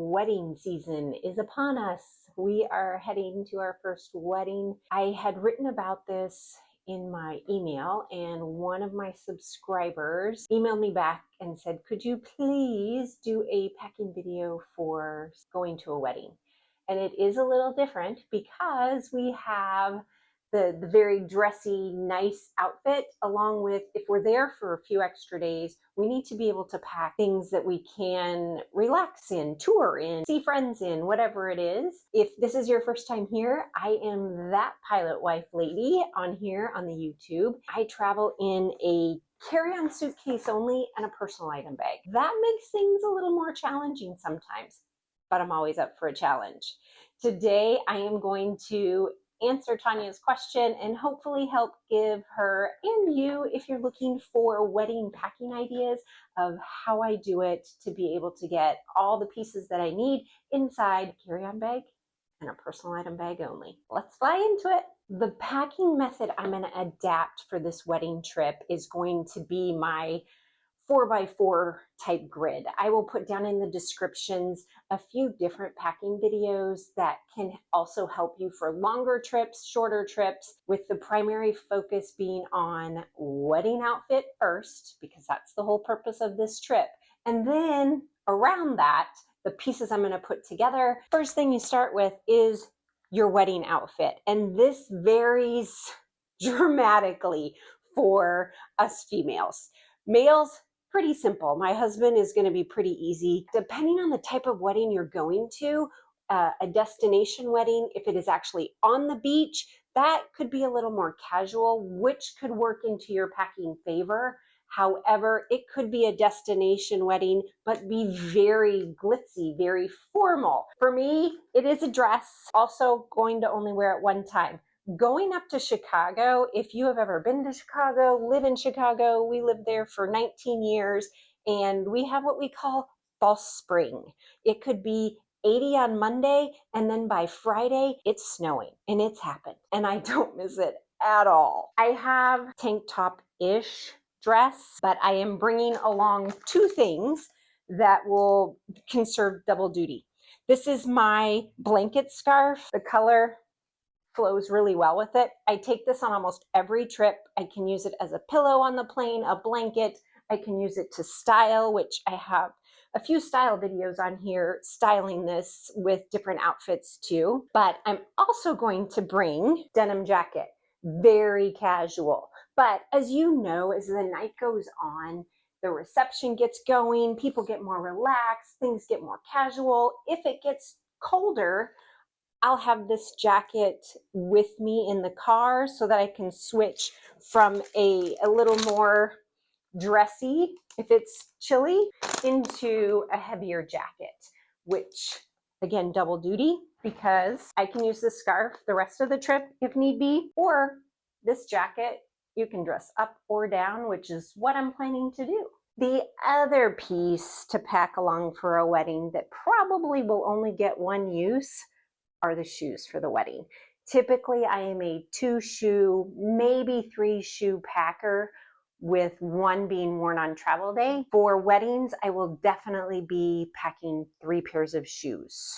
Wedding season is upon us. We are heading to our first wedding. I had written about this in my email, and one of my subscribers emailed me back and said, could you please do a packing video for going to a wedding? And it is a little different because we have the very dressy, nice outfit, along with, if we're there for a few extra days, we need to be able to pack things that we can relax in, tour in, see friends in, whatever it is. If this is your first time here, I am that pilot wife lady on here on the YouTube. I travel in a carry-on suitcase only and a personal item bag. That makes things a little more challenging sometimes, but I'm always up for a challenge. Today, I am going to answer Tanya's question and hopefully help give her and you, if you're looking for wedding packing ideas, of how I do it to be able to get all the pieces that I need inside a carry-on bag and a personal item bag only. Let's fly into it. The packing method I'm going to adapt for this wedding trip is going to be my 4x4 type grid. I will put down in the descriptions a few different packing videos that can also help you for longer trips, shorter trips, with the primary focus being on wedding outfit first, because that's the whole purpose of this trip. And then around that, the pieces I'm going to put together. First thing you start with is your wedding outfit. And this varies dramatically for us females. Males, pretty simple. My husband is going to be pretty easy. Depending on the type of wedding you're going to, a destination wedding, if it is actually on the beach, that could be a little more casual, which could work into your packing favor. However, it could be a destination wedding, but be very glitzy, very formal. For me, it is a dress. Also going to only wear it one time. Going up to Chicago, if you have ever been to Chicago, live in Chicago, we lived there for 19 years, and we have what we call false spring. It could be 80 on Monday, and then by Friday, it's snowing, and it's happened, and I don't miss it at all. I have tank top-ish dress, but I am bringing along two things that can serve double duty. This is my blanket scarf. The color flows really well with it. I take this on almost every trip. I can use it as a pillow on the plane, a blanket. I can use it to style, which I have a few style videos on here styling this with different outfits too. But I'm also going to bring denim jacket, very casual. But as you know, as the night goes on, the reception gets going, people get more relaxed, things get more casual. If it gets colder, I'll have this jacket with me in the car so that I can switch from a little more dressy, if it's chilly, into a heavier jacket, which again, double duty, because I can use this scarf the rest of the trip if need be, or this jacket, you can dress up or down, which is what I'm planning to do. The other piece to pack along for a wedding that probably will only get one use are the shoes for the wedding. Typically, I am a 2-shoe, maybe 3-shoe packer, with one being worn on travel day. For weddings, I will definitely be packing 3 pairs of shoes.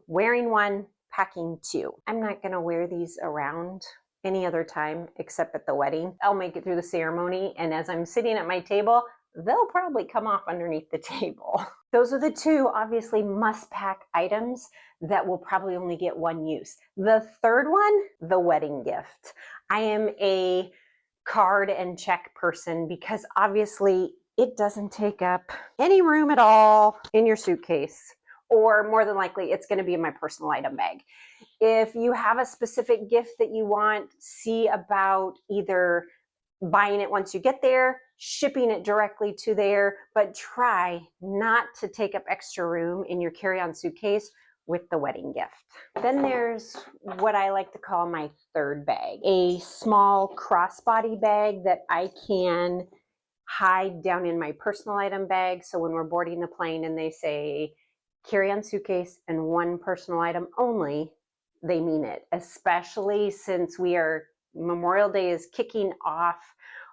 Wearing one, packing 2. I'm not gonna wear these around any other time except at the wedding. I'll make it through the ceremony, and as I'm sitting at my table, they'll probably come off underneath the table. Those are the 2 obviously must-pack items that will probably only get one use. The third one, the wedding gift. I am a card and check person because obviously it doesn't take up any room at all in your suitcase, or more than likely it's going to be in my personal item bag. If you have a specific gift that you want, see about either buying it once you get there, shipping it directly to there, but try not to take up extra room in your carry-on suitcase with the wedding gift. Then there's what I like to call my third bag, a small crossbody bag that I can hide down in my personal item bag. So when we're boarding the plane and they say carry-on suitcase and one personal item only, they mean it, especially since Memorial Day is kicking off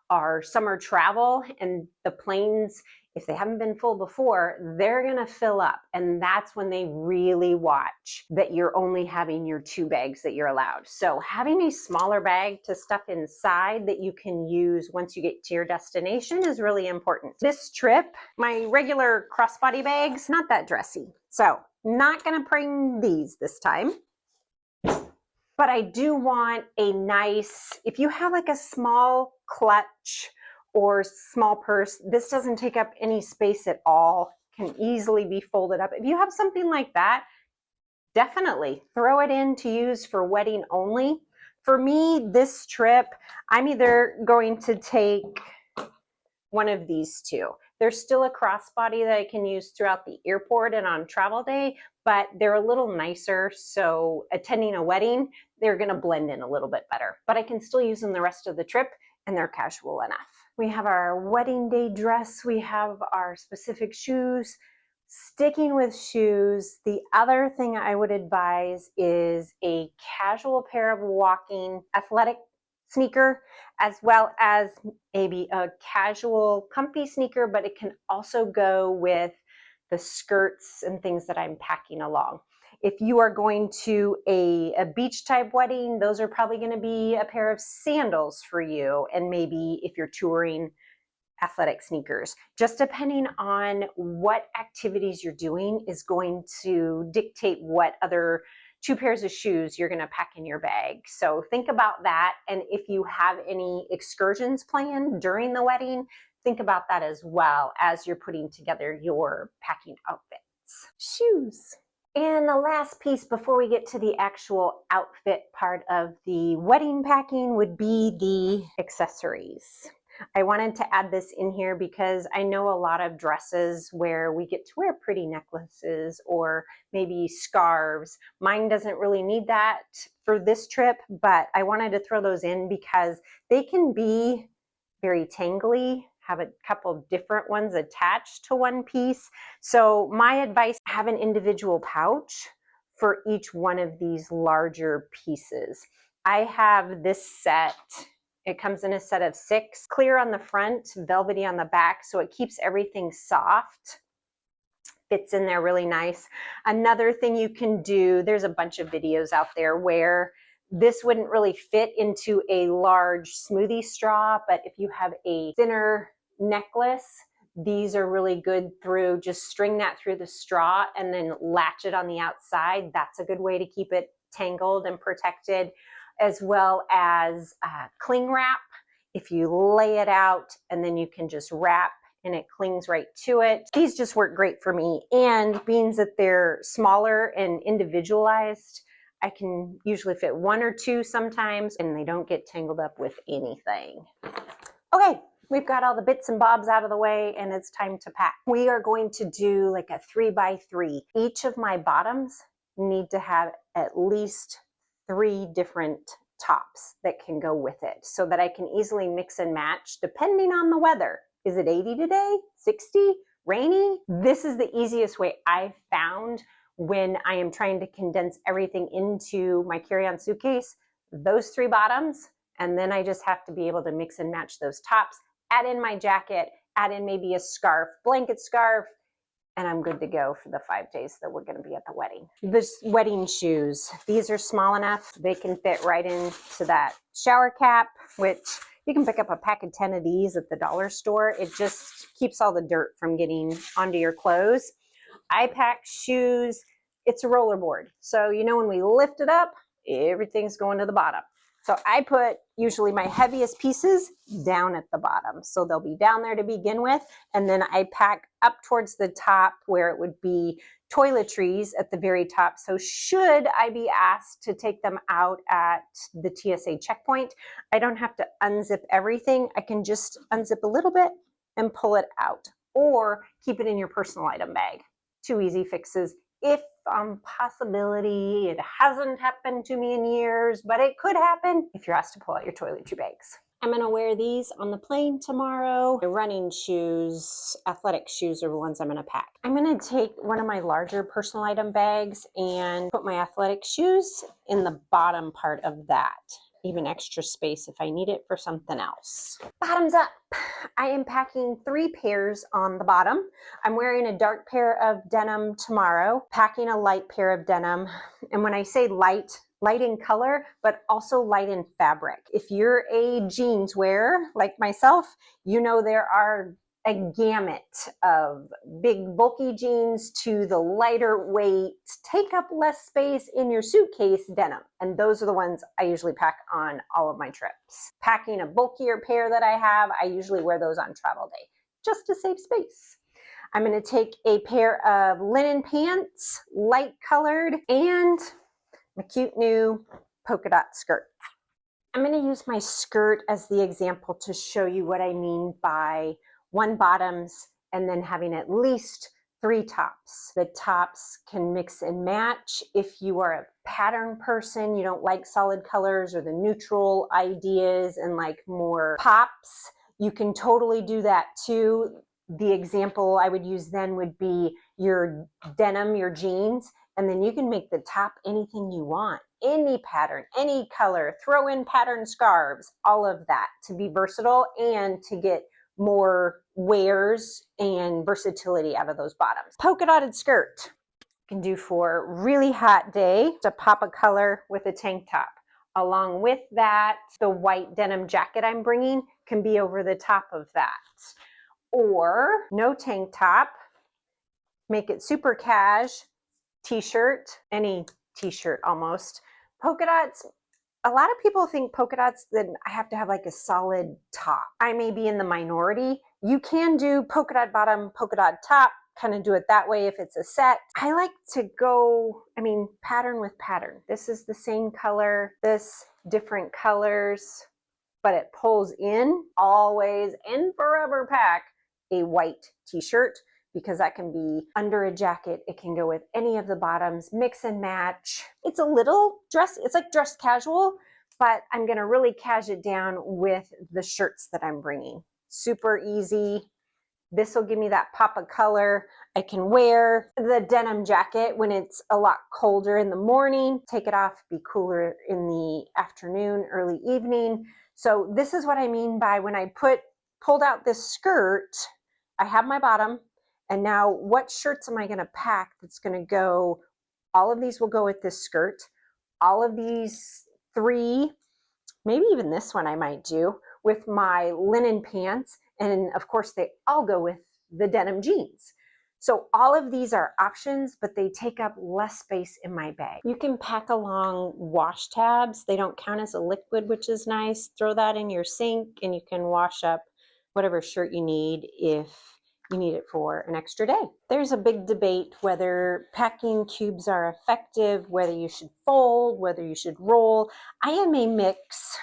our summer travel, and the planes if they haven't been full before, they're gonna fill up. And that's when they really watch that you're only having your 2 bags that you're allowed. So having a smaller bag to stuff inside that you can use once you get to your destination is really important. This trip, my regular crossbody bags, not that dressy. So not gonna bring these this time. But I do want a nice, if you have like a small clutch or small purse, this doesn't take up any space at all, can easily be folded up. If you have something like that, definitely throw it in to use for wedding only. For me, this trip, I'm either going to take one of these two. There's still a crossbody that I can use throughout the airport and on travel day, but they're a little nicer. So attending a wedding, they're gonna blend in a little bit better, but I can still use them the rest of the trip and they're casual enough. We have our wedding day dress. We have our specific shoes. Sticking with shoes, the other thing I would advise is a casual pair of walking athletic sneaker, as well as maybe a casual comfy sneaker, but it can also go with the skirts and things that I'm packing along. If you are going to a beach type wedding, those are probably going to be a pair of sandals for you, and maybe if you're touring, athletic sneakers. Just depending on what activities you're doing is going to dictate what other 2 pairs of shoes you're going to pack in your bag. So think about that. And if you have any excursions planned during the wedding, think about that as well as you're putting together your packing outfits. Shoes. And the last piece before we get to the actual outfit part of the wedding packing would be the accessories. I wanted to add this in here because I know a lot of dresses where we get to wear pretty necklaces or maybe scarves. Mine doesn't really need that for this trip, but I wanted to throw those in because they can be very tangly, have a couple different ones attached to one piece. So my advice, have an individual pouch for each one of these larger pieces. I have this set. It comes in a set of 6, clear on the front, velvety on the back, so it keeps everything soft. Fits in there really nice. Another thing you can do, there's a bunch of videos out there where this wouldn't really fit into a large smoothie straw, but if you have a thinner necklace, these are really good through, just string that through the straw and then latch it on the outside. That's a good way to keep it tangled and protected, as well as cling wrap. If you lay it out and then you can just wrap and it clings right to it. These just work great for me, and being that they're smaller and individualized, I can usually fit 1 or 2 sometimes and they don't get tangled up with anything. Okay, we've got all the bits and bobs out of the way and it's time to pack. We are going to do like a 3x3. Each of my bottoms need to have at least 3 different tops that can go with it so that I can easily mix and match depending on the weather. Is it 80 today? 60? Rainy? This is the easiest way I've found when I am trying to condense everything into my carry-on suitcase. Those 3 bottoms, and then I just have to be able to mix and match those tops, add in my jacket, add in maybe a scarf, blanket scarf, and I'm good to go for the 5 days that we're gonna be at the wedding. The wedding shoes, these are small enough. They can fit right into that shower cap, which you can pick up a pack of 10 of these at the dollar store. It just keeps all the dirt from getting onto your clothes. I pack shoes, it's a rollerboard. So you know when we lift it up, everything's going to the bottom. So I put usually my heaviest pieces down at the bottom. So they'll be down there to begin with. And then I pack up towards the top where it would be toiletries at the very top. So should I be asked to take them out at the TSA checkpoint, I don't have to unzip everything. I can just unzip a little bit and pull it out, or keep it in your personal item bag. 2 easy fixes. If on possibility, it hasn't happened to me in years, but it could happen if you're asked to pull out your toiletry bags. I'm gonna wear these on the plane tomorrow. My running shoes, athletic shoes are the ones I'm gonna pack. I'm gonna take one of my larger personal item bags and put my athletic shoes in the bottom part of that. even extra space if I need it for something else. Bottoms up. I am packing 3 pairs on the bottom. I'm wearing a dark pair of denim tomorrow, packing a light pair of denim. And when I say light, light in color, but also light in fabric. If you're a jeans wearer like myself, you know there are a gamut of big bulky jeans to the lighter weight, take up less space in your suitcase denim. And those are the ones I usually pack on all of my trips. Packing a bulkier pair that I have, I usually wear those on travel day, just to save space. I'm going to take a pair of linen pants, light colored, and my cute new polka dot skirt. I'm going to use my skirt as the example to show you what I mean by 1 bottoms and then having at least 3 tops. The tops can mix and match. If you are a pattern person, you don't like solid colors or the neutral ideas and like more pops, you can totally do that too. The example I would use then would be your denim, your jeans, and then you can make the top anything you want. Any pattern, any color, throw in pattern scarves, all of that to be versatile and to get more wears and versatility out of those bottoms. Polka dotted skirt you can do for a really hot day to pop a color with a tank top. Along with that, the white denim jacket I'm bringing can be over the top of that. Or no tank top, make it super cash, t-shirt, any t-shirt almost. Polka dots, a lot of people think polka dots that I have to have like a solid top. I may be in the minority. You can do polka dot bottom, polka dot top, kind of do it that way if it's a set. I like to go, pattern with pattern. This is the same color, this different colors, but it pulls in. Always and forever pack a white t-shirt, because that can be under a jacket. It can go with any of the bottoms, mix and match. It's a little dress, it's like dress casual, but I'm gonna really cash it down with the shirts that I'm bringing. Super easy. This will give me that pop of color. I can wear the denim jacket when it's a lot colder in the morning, take it off, be cooler in the afternoon, early evening. So this is what I mean by when I pulled out this skirt, I have my bottom, and now what shirts am I gonna pack that's gonna go, all of these will go with this skirt, all of these 3, maybe even this one I might do with my linen pants, and of course they all go with the denim jeans. So all of these are options, but they take up less space in my bag. You can pack along wash tabs. They don't count as a liquid, which is nice. Throw that in your sink and you can wash up whatever shirt you need if you need it for an extra day. There's a big debate whether packing cubes are effective, whether you should fold, whether you should roll. I am a mix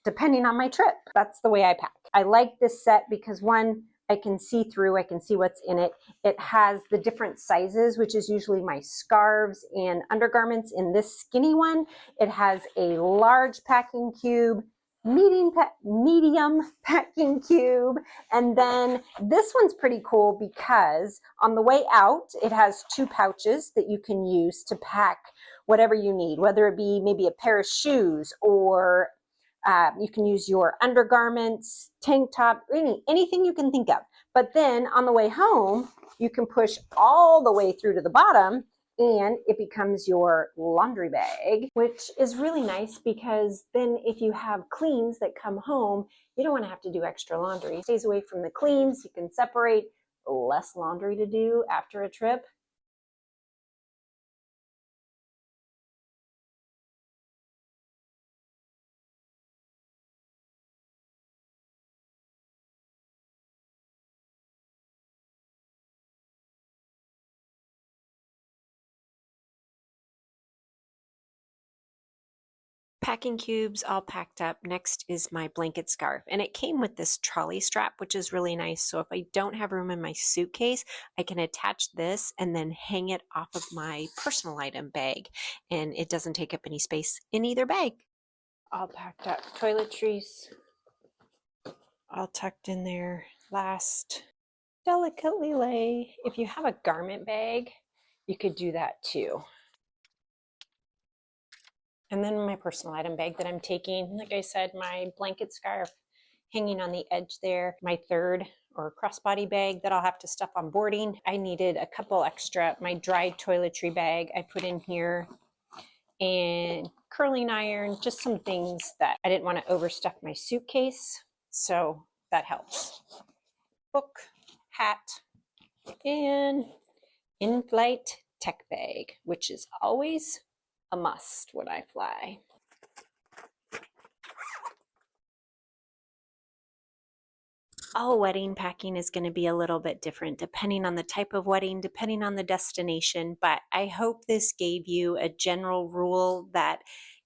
depending on my trip. That's the way I pack. I like this set because 1, I can see through, I can see what's in it. It has the different sizes, which is usually my scarves and undergarments in this skinny one. It has a large packing cube, medium packing cube, and then this one's pretty cool because on the way out, it has 2 pouches that you can use to pack whatever you need, whether it be maybe a pair of shoes or you can use your undergarments, tank top, anything you can think of. But then on the way home, you can push all the way through to the bottom and it becomes your laundry bag, which is really nice because then if you have cleans that come home, you don't want to have to do extra laundry. It stays away from the cleans. You can separate, less laundry to do after a trip. Packing cubes all packed up. Next is my blanket scarf. And it came with this trolley strap, which is really nice. So if I don't have room in my suitcase, I can attach this and then hang it off of my personal item bag. And it doesn't take up any space in either bag. All packed up. Toiletries all tucked in there. Last, delicately lay. If you have a garment bag, you could do that too. And then my personal item bag that I'm taking, like I said, my blanket scarf hanging on the edge there, my third or crossbody bag that I'll have to stuff on boarding. I needed a couple extra, my dry toiletry bag I put in here, and curling iron, just some things that I didn't want to overstuff my suitcase. So that helps. Book, hat, and in-flight tech bag, which is always a must when I fly. All wedding packing is going to be a little bit different depending on the type of wedding, depending on the destination, but I hope this gave you a general rule that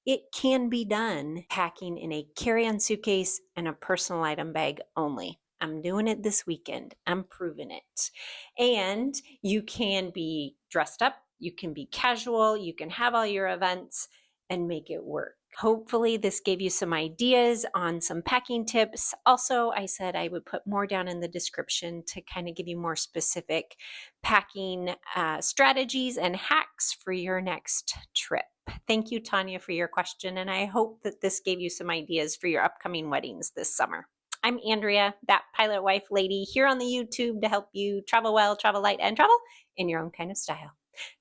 it can be done packing in a carry-on suitcase and a personal item bag only. I'm doing it this weekend. I'm proving it. And you can be dressed up, you can be casual, you can have all your events and make it work. Hopefully this gave you some ideas on some packing tips. Also, I said I would put more down in the description to kind of give you more specific packing strategies and hacks for your next trip. Thank you, Tanya, for your question, and I hope that this gave you some ideas for your upcoming weddings this summer. I'm Andrea, that pilot wife lady, here on the YouTube to help you travel well, travel light, and travel in your own kind of style.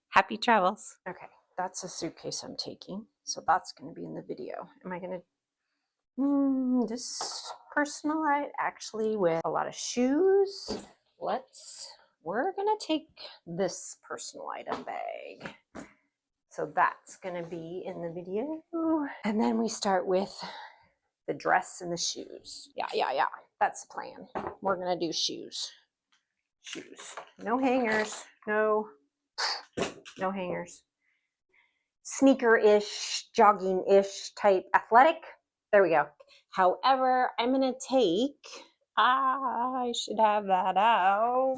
Happy travels. Okay, that's a suitcase I'm taking, so that's going to be in the video. Am I going to this personalized actually with a lot of shoes? We're going to take this personal item bag. So that's going to be in the video. And then we start with the dress and the shoes. Yeah. That's the plan. We're going to do shoes. No hangers. No hangers. Sneaker-ish, jogging-ish type athletic. There we go. However, I'm going to take, I should have that out.